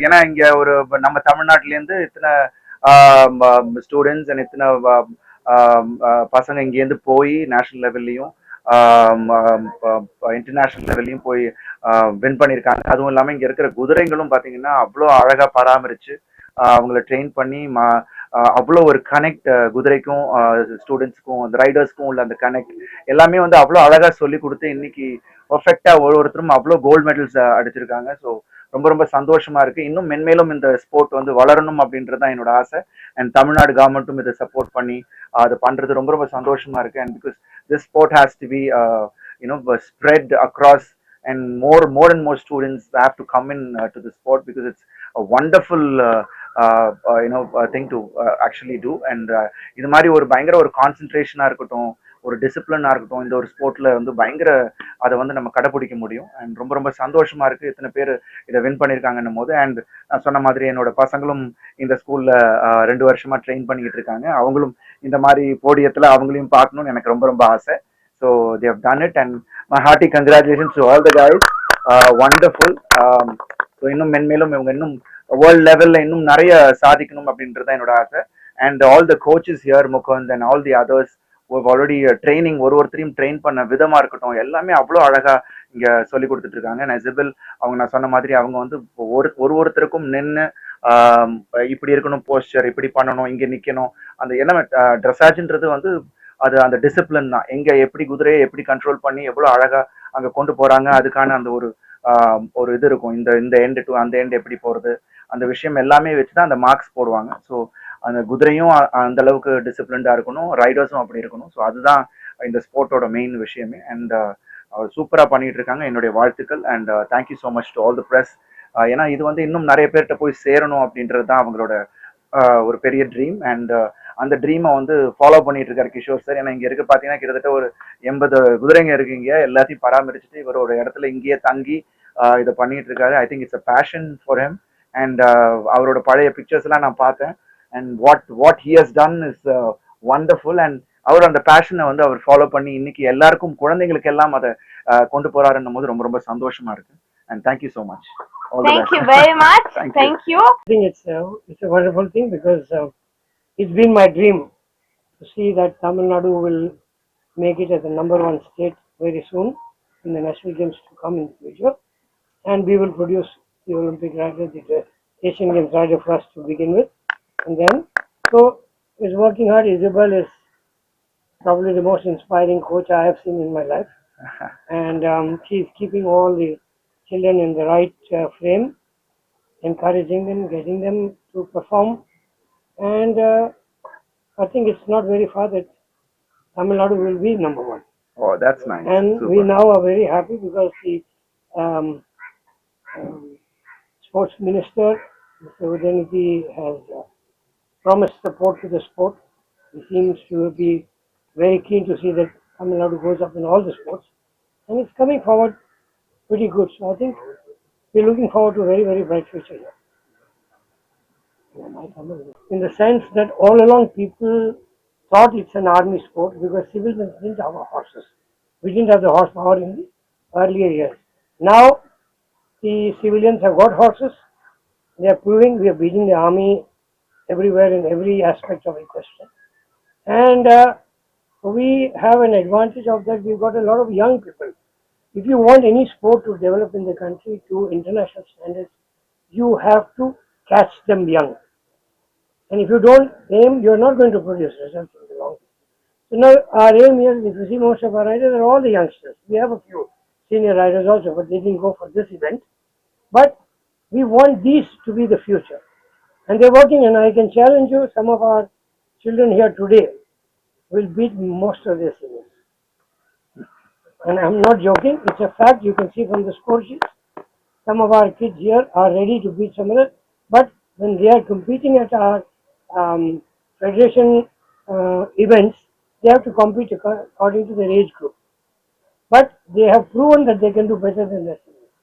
ஏன்னா இங்க ஒரு நம்ம தமிழ்நாட்டுல இருந்து இத்தனை ஸ்டூடெண்ட்ஸ் அண்ட் இத்தனை பசங்க இங்கேருந்து போய் நேஷனல் லெவல்லையும் இன்டர்நேஷனல் லெவல்லையும் போய் வின் பண்ணியிருக்காங்க. அதுவும் இல்லாமல் இங்கே இருக்கிற குதிரைகளும் பார்த்தீங்கன்னா அவ்வளோ அழகாக பராமரித்து அவங்கள ட்ரெயின் பண்ணி அவ்வளோ ஒரு கனெக்ட் குதிரைக்கும் ஸ்டூடெண்ட்ஸ்க்கும் அந்த ரைடர்ஸ்க்கும் உள்ள அந்த கனெக்ட் எல்லாமே வந்து அவ்வளோ அழகாக சொல்லி கொடுத்து இன்னைக்கு பர்ஃபெக்டாக ஒருத்தரும் அவ்வளோ கோல்டு மெடல்ஸ் அடிச்சிருக்காங்க. ஸோ ரொம்ப ரொம்ப சந்தோஷமா இருக்கு. இன்னும் மென்மேலும் இந்த ஸ்போர்ட் வந்து வளரணும் அப்படின்றது தான் என்னோட ஆசை. அண்ட் தமிழ்நாடு கவர்மெண்ட்டும் இதை சப்போர்ட் பண்ணி அது பண்றது ரொம்ப ரொம்ப சந்தோஷமா இருக்கு. And because this sport has to be spread across, and more and more students have to come in to the sport because it's a wonderful thing to actually do. And இது மாதிரி ஒரு பயங்கர ஒரு கான்சென்ட்ரேஷனா இருக்கட்டும், ஒரு டிசிப்ளினா இருக்கட்டும், இந்த ஒரு ஸ்போர்ட்ல வந்து பயங்கர அதை வந்து நம்ம கடைபிடிக்க முடியும். அண்ட் ரொம்ப ரொம்ப சந்தோஷமா இருக்கு இத்தனை பேர் இதை வின் பண்ணியிருக்காங்கன்னும் போது. அண்ட் நான் சொன்ன மாதிரி என்னோட பசங்களும் இந்த ஸ்கூல்ல 2 வருஷமா ட்ரெயின் பண்ணிக்கிட்டு இருக்காங்க. அவங்களும் இந்த மாதிரி போடியத்துல அவங்களையும் பார்க்கணும்னு எனக்கு ரொம்ப ரொம்ப ஆசை. So they have done it, and my hearty congratulations to all the guys. Wonderful. So இன்னும் மென்மேலும் இவங்க இன்னும் வேர்ல்ட் லெவல்ல இன்னும் நிறைய சாதிக்கணும் அப்படின்றது என்னோட ஆசை. And all the coaches here, Mukund and all the others already training ஒருத்தரையும் ட்ரெயின் பண்ண விதமா இருக்கட்டும் எல்லாமே அவ்வளோ அழகா இங்க சொல்லி கொடுத்துட்டு இருக்காங்க. நெசிபிள் அவங்க நான் சொன்ன மாதிரி அவங்க வந்து ஒருத்தருக்கும் நின்று இப்படி இருக்கணும், போஸ்டர் இப்படி பண்ணணும், இங்க நிக்கணும், அந்த என்ன ட்ரெஸ்ஸாஜ்ன்றது வந்து அது அந்த டிசிப்ளின் தான். எங்க எப்படி குதிரையை எப்படி கண்ட்ரோல் பண்ணி எவ்வளவு அழகா அங்க கொண்டு போறாங்க, அதுக்கான அந்த ஒரு இது இருக்கும். இந்த எண்டு டு அந்த எண்டு எப்படி போறது, அந்த விஷயம் எல்லாமே வச்சுதான் அந்த மார்க்ஸ் போடுவாங்க. ஸோ அந்த குதிரையும் அந்த அளவுக்கு டிசிப்ளின்டா இருக்கணும், ரைடர்ஸும் அப்படி இருக்கணும். ஸோ அதுதான் இந்த ஸ்போர்ட்டோட மெயின் விஷயமே. அண்ட் அவர் சூப்பரா பண்ணிட்டு இருக்காங்க. என்னுடைய வாழ்த்துக்கள். And thank you so much to all the press. ஏன்னா இது வந்து இன்னும் நிறைய பேர்கிட்ட போய் சேரணும் அப்படின்றது தான் அவங்களோட ஒரு பெரிய ட்ரீம். அண்ட் அந்த ட்ரீமை வந்து ஃபாலோ பண்ணிட்டு இருக்காரு கிஷோர் சார். ஏன்னா இங்க இருக்க பாத்தீங்கன்னா கிட்டத்தட்ட ஒரு 80 குதிரைங்க இருக்குங்க. எல்லாத்தையும் பராமரிச்சுட்டு இவர் ஒரு இடத்துல இங்கேயே தங்கி இதை பண்ணிட்டு இருக்காரு. I think it's a passion for him. And அவரோட பழைய பிக்சர்ஸ் எல்லாம் நான் பார்த்தேன். And what he has done is wonderful. And அவர் அந்த பேஷனை வந்து அவர் ஃபாலோ பண்ணி இன்னைக்கு எல்லாருக்கும் குழந்தைங்களுக்கு எல்லாம் அதை கொண்டு போறாருன்னும் போது ரொம்ப ரொம்ப சந்தோஷமா இருக்கு. And thank you so much. Thank you very much. Thank you. I think it's a wonderful thing because it's been my dream to see that Tamil Nadu will make it as the #1 state very soon in the national games to come in the future, and we will produce the Olympic rider, the Asian Games rider for us to begin with, and then so it's working hard. Isabel is probably the most inspiring coach I have seen in my life, and she's keeping all the children in the right frame, encouraging them, getting them to perform, and I think it's not very far that Tamil Nadu will be #1. Oh, that's nice. And super. We now are very happy because the sports minister, Mr. Udayanidhi, has promised support to the sport. He seems to be very keen to see that Tamil Nadu goes up in all the sports, and it's coming forward pretty good. So I think we're looking forward to a very, very bright future here. In the sense that all along people thought it's an army sport because civilians didn't have horses. We didn't have the horsepower in the earlier years. Now the civilians have got horses. They are proving we are beating the army everywhere in every aspect of equestrian. And we have an advantage of that. We've got a lot of young people. If you want any sport to develop in the country to international standards, you have to catch them young. And if you don't aim, you're not going to produce results in the long term. So now our aim here, if you see most of our riders are all the youngsters. We have a few senior riders also, but they didn't go for this event. But we want these to be the future. And they're working, and I can challenge you, some of our children here today will beat most of their seniors. And I'm not joking, it's a fact. You can see from the score sheets. Some of our kids here are ready to beat some others, but when they are competing at our federation events, they have to compete according to their age group. But they have proven that they can do better than their seniors.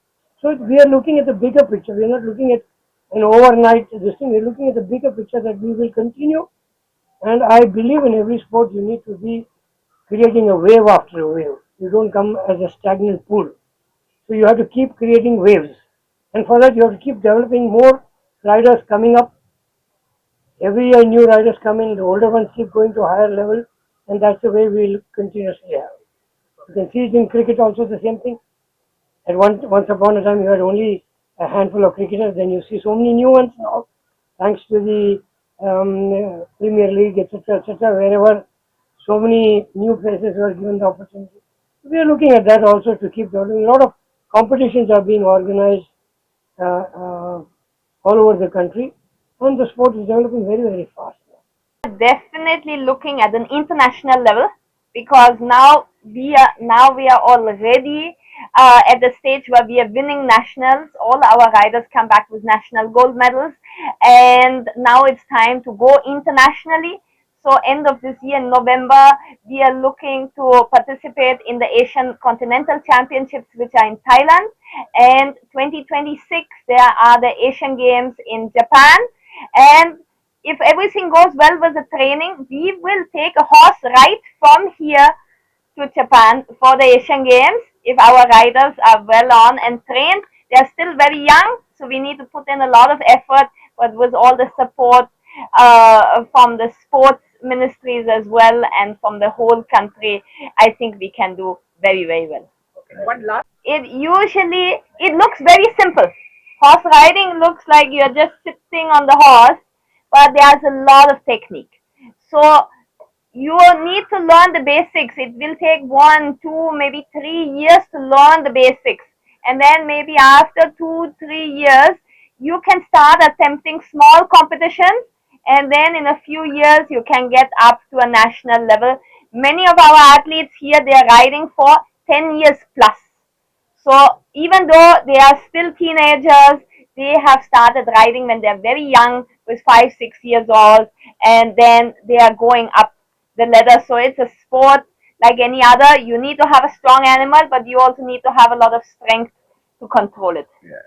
So we are looking at the bigger picture. We are not looking at an overnight this thing. We are looking at the bigger picture that we will continue. And I believe in every sport you need to be creating a wave after a wave. You don't come as a stagnant pool. So you have to keep creating waves. And for that you have to keep developing more riders coming up. Every year new riders come in, the older ones keep going to higher level, and that's the way we'll continuously have. You can see it in cricket also the same thing. At once upon a time you had only a handful of cricketers, then you see so many new ones now, thanks to the Premier League, etc., wherever so many new places were given the opportunity. We are looking at that also to keep developing. A lot of competitions are being organized all over the country, and the sport is developing very, very fast. Definitely looking at an international level, because now we are already at the stage where we are winning nationals. All our riders come back with national gold medals, and now it's time to go internationally. So end of this year in November, we are looking to participate in the Asian Continental Championships, which are in Thailand, and 2026 there are the Asian Games in Japan. And if everything goes well with the training, we will take a horse right from here to Japan for the Asian Games. If our riders are well on and trained, they are still very young, so we need to put in a lot of effort, but with all the support from the sports ministries as well and from the whole country, I think we can do very, very well. It looks very simple. Horse riding looks like you're just sitting on the horse, but there's a lot of technique. So you need to learn the basics. It will take 1, 2, maybe 3 years to learn the basics. And then maybe after 2, 3 years, you can start attempting small competitions. And then in a few years, you can get up to a national level. Many of our athletes here, they are riding for 10 years plus. So even though they are still teenagers, they have started riding when they're very young, with 5, 6 years old, and then they are going up the ladder. So it's a sport like any other. You need to have a strong animal, but you also need to have a lot of strength to control it. Yeah.